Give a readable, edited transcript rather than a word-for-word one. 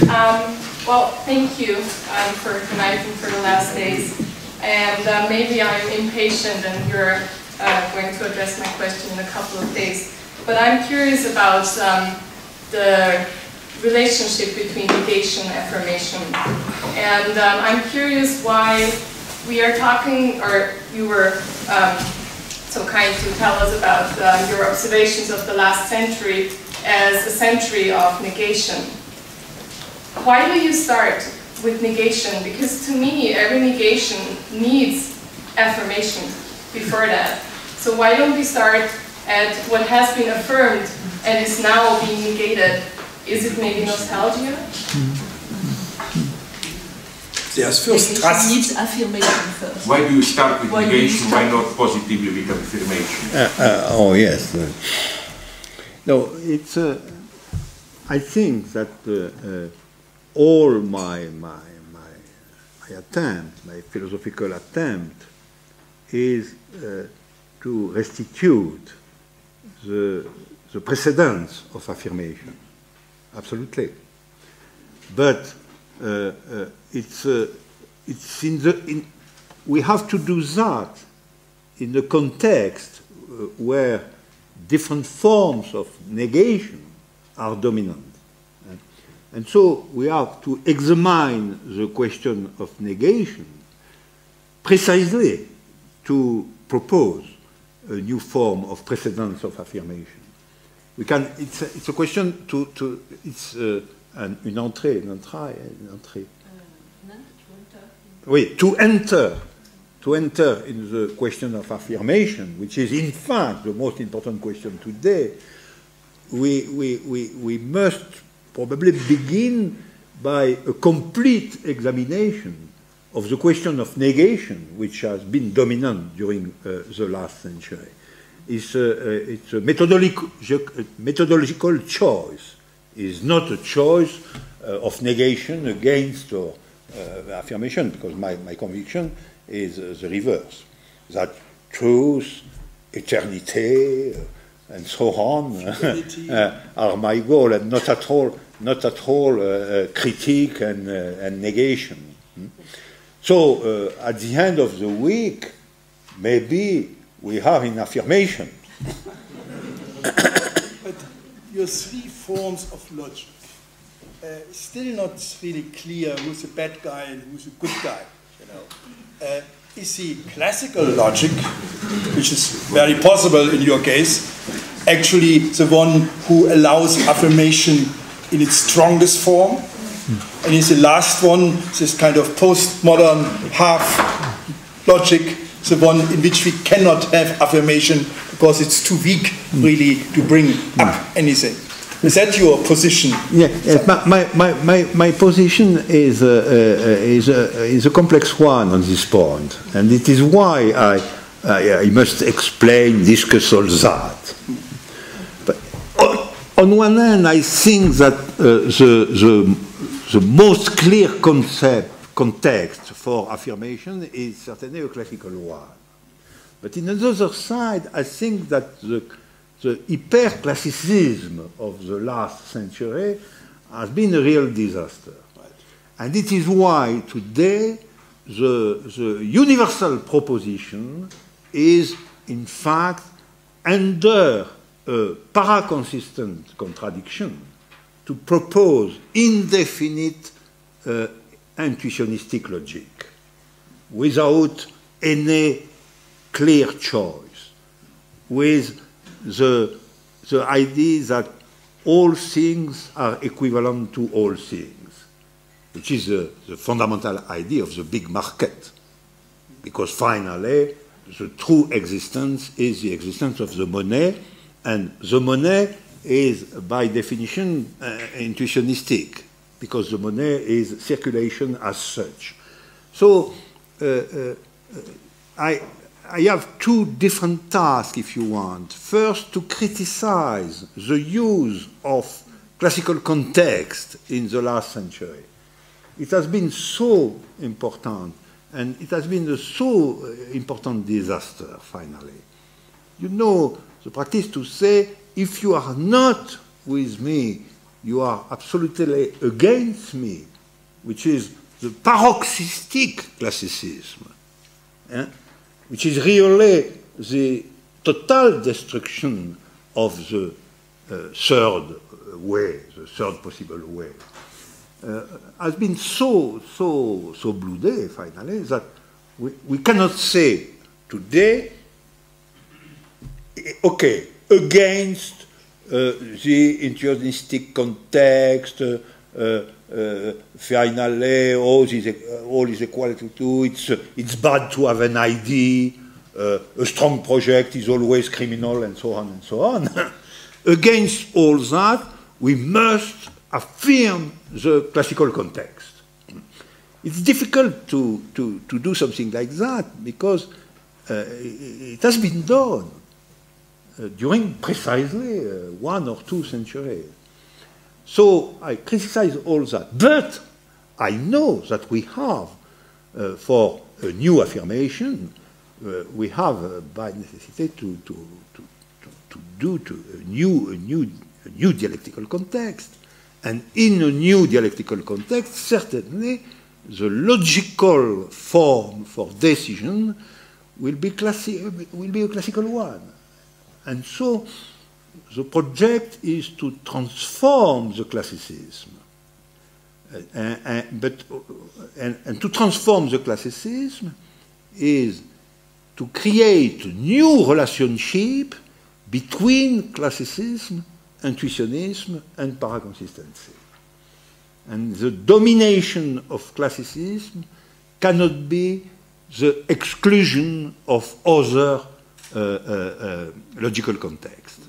Well, thank you for tonight and for the last days. And maybe I'm impatient and you're going to address my question in a couple of days. But I'm curious about the relationship between negation and affirmation. And I'm curious why we are talking, or you were so kind to tell us about your observations of the last century as a century of negation. Why do you start with negation? Because to me, every negation needs affirmation before that. So why don't we start at what has been affirmed and is now being negated? Is it maybe nostalgia? Yes, first trust. Needs affirmation first. Why do you start with negation? Why not positively with affirmation? Oh yes. No, it's. I think that all my attempt, my philosophical attempt, is to restitute the precedence of affirmation. Absolutely. But it's we have to do that in the context where different forms of negation are dominant. And so we have to examine the question of negation precisely to propose a new form of precedence of affirmation. We can. It's a question to. It's une entrée. Oui, to enter in the question of affirmation, which is in fact the most important question today. We must probably begin by a complete examination of the question of negation, which has been dominant during the last century. It's a methodological choice. It's not a choice of negation against or affirmation, because my conviction is the reverse. That truth, eternity, and so on are my goal, and not at all critique and negation. So at the end of the week, maybe we have an affirmation. But your three forms of logic, still not really clear who's a bad guy and who's a good guy. You know, is the classical logic, which is very possible in your case, actually the one who allows affirmation in its strongest form? And is the last one, this kind of postmodern half logic, the one in which we cannot have affirmation because it's too weak really to bring up anything? Is that your position? Yeah, yes, my position is a complex one on this point, and it is why I must explain, discuss all that. But on one hand, I think that the most clear context for affirmation is certainly a classical one. But on the other side, I think that the hyper-classicism of the last century has been a real disaster. Right. And it is why today the universal proposition is in fact under a paraconsistent contradiction to propose indefinite intuitionistic logic without any clear choice, with the idea that all things are equivalent to all things, which is the fundamental idea of the big market, because finally the true existence is the existence of the money, and the money is by definition intuitionistic, because the money is circulation as such. So I have two different tasks, if you want. First, to criticize the use of classical context in the last century. It has been so important, and it has been a so important disaster, finally. You know, the practice to say, if you are not with me, you are absolutely against me, which is the paroxystic classicism, which is really the total destruction of the third way, the third possible way, has been so blooded, finally, that we cannot say today, okay, against the interioristic context, finally, all is equality to, it's bad to have an idea, a strong project is always criminal, and so on and so on. Against all that, we must affirm the classical context. It's difficult to do something like that because it has been done during precisely 1 or 2 centuries. So I criticize all that. But I know that we have, for a new affirmation, we have by necessity to do a new dialectical context. And in a new dialectical context, certainly the logical form for decision will be a classical one. And so the project is to transform the classicism. And to transform the classicism is to create a new relationship between classicism, intuitionism, and paraconsistency. And the domination of classicism cannot be the exclusion of other logical contexts.